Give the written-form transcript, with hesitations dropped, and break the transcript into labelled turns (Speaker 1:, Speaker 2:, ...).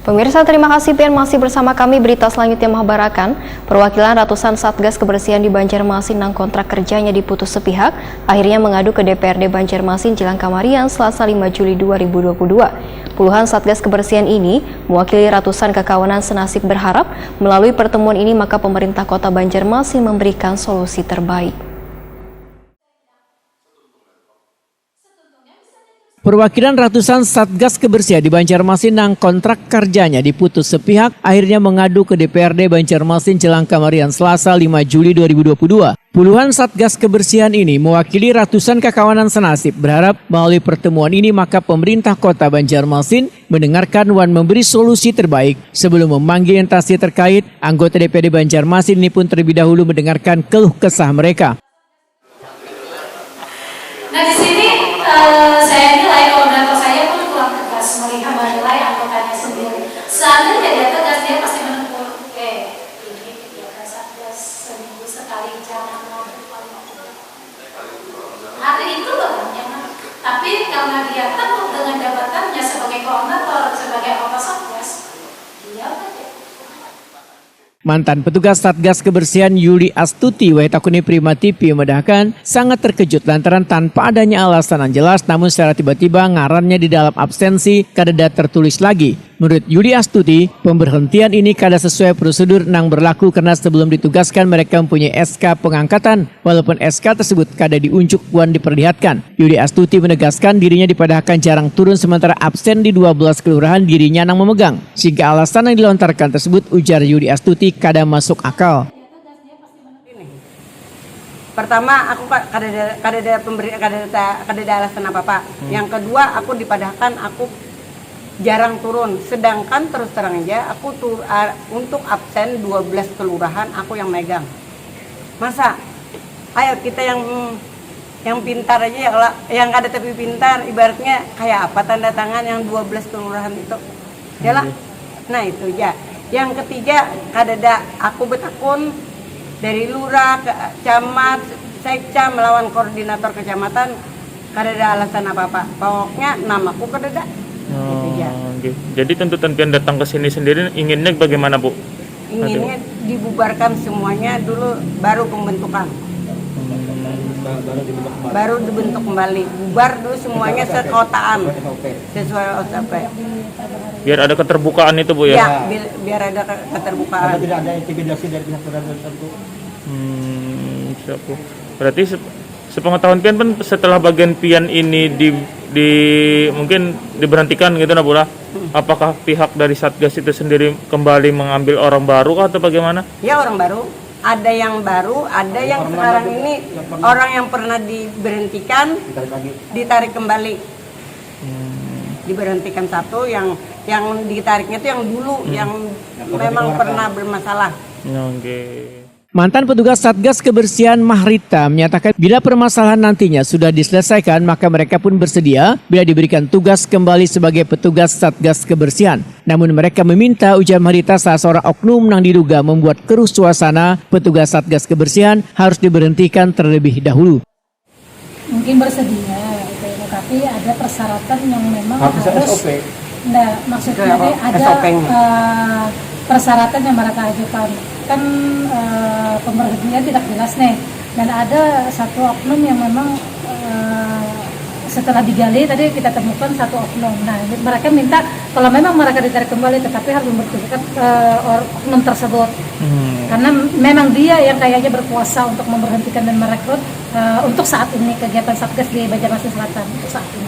Speaker 1: Pemirsa, terima kasih Pian masih bersama kami. Berita selanjutnya mengabarkan perwakilan ratusan Satgas Kebersihan di Banjarmasin yang kontrak kerjanya diputus sepihak akhirnya mengadu ke DPRD Banjarmasin Cilangkamarian Selasa 5 Juli 2022. Puluhan Satgas Kebersihan ini mewakili ratusan kekawanan senasib berharap melalui pertemuan ini maka pemerintah Kota Banjarmasin memberikan solusi terbaik.
Speaker 2: Perwakilan ratusan Satgas Kebersihan di Banjarmasin yang kontrak kerjanya diputus sepihak akhirnya mengadu ke DPRD Banjarmasin Cilangkamarian Selasa 5 Juli 2022. Puluhan Satgas Kebersihan ini mewakili ratusan kekawanan senasib berharap melalui pertemuan ini maka pemerintah Kota Banjarmasin mendengarkan dan memberi solusi terbaik. Sebelum memanggil instansi terkait, anggota DPRD Banjarmasin ini pun terlebih dahulu mendengarkan keluh kesah mereka.
Speaker 3: Nah di sini saya nilai koordinator saya pun kurang tegas melihat menilai anggotanya sendiri. Seandainya dia tegas, dia pasti menegur, ini kegiatan Satgas seminggu sekali jangan hari itu banyak. Tapi karena dia takut dengan jabatannya sebagai koordinator, sebagai anggota Satgas, dia aja.
Speaker 2: Mantan petugas Satgas Kebersihan Yuli Astuti Waitakuni Prima TV memedahkan sangat terkejut lantaran tanpa adanya alasan yang jelas namun secara tiba-tiba ngarannya di dalam absensi kada tertulis lagi. Menurut Yuli Astuti, pemberhentian ini kada sesuai prosedur yang berlaku karena sebelum ditugaskan mereka mempunyai SK pengangkatan walaupun SK tersebut kada diunjuk dan diperlihatkan. Yuli Astuti menegaskan dirinya dipadahkan jarang turun sementara absen di 12 kelurahan dirinya yang memegang. Sehingga alasan yang dilontarkan tersebut ujar Yuli Astuti kada masuk akal.
Speaker 4: Pertama, aku kada ada alasan apa-apa. Yang kedua, aku dipadahkan aku jarang turun. Sedangkan terus terang aja aku untuk absen 12 kelurahan aku yang megang. Masa ayo kita yang pintar aja ya, kalau yang kada tapi pintar ibaratnya kayak apa tanda tangan yang 12 kelurahan itu. Yalah. Nah, itu ya. Yang ketiga, kadada aku betakun dari lurah, ke camat, sekca melawan koordinator kecamatan, kadada alasan apa-apa. Pokoknya namaku kadada. Gitu ya.
Speaker 5: Jadi tuntutan pian datang ke sini sendiri inginnya bagaimana, Bu?
Speaker 4: Inginnya dibubarkan semuanya dulu baru pembentukan. Baru dibentuk kembali. Bubar dulu semuanya sekotaan sesuai SOP.
Speaker 5: Biar ada keterbukaan itu, Bu, ya?
Speaker 4: Ya, biar ada keterbukaan.
Speaker 6: Tidak ada intimidasi dari pihak tertentu.
Speaker 5: Siap, Bu. Berarti sepengetahuan pian pun setelah bagian pian ini mungkin diberhentikan gitu nah, Bu lah. Apakah pihak dari Satgas itu sendiri kembali mengambil orang baru atau bagaimana? Ya,
Speaker 4: orang baru. Ada yang baru, ada yang sekarang ini orang yang pernah diberhentikan ditarik kembali. Diberhentikan satu, yang ditariknya itu yang dulu yang memang pernah bermasalah.
Speaker 5: Oke.
Speaker 2: Mantan petugas Satgas Kebersihan Mahrita menyatakan bila permasalahan nantinya sudah diselesaikan maka mereka pun bersedia bila diberikan tugas kembali sebagai petugas Satgas Kebersihan. Namun mereka meminta, ujar Mahrita, salah seorang oknum yang diduga membuat keruh suasana petugas Satgas Kebersihan harus diberhentikan terlebih dahulu.
Speaker 7: Mungkin bersedia, tapi ada persyaratan yang memang harus.
Speaker 6: SOP.
Speaker 7: Nah, maksudnya ada persyaratan yang mereka ajukan. Kan pemberhentian tidak jelas nih, dan ada satu oknum yang memang setelah digali tadi kita temukan satu oknum. Nah, mereka minta kalau memang mereka ditarik kembali tetapi harus memberhentikan oknum tersebut karena memang dia yang kayaknya berkuasa untuk memberhentikan dan merekrut untuk saat ini kegiatan Satgas di Banjarmasin Selatan untuk saat ini.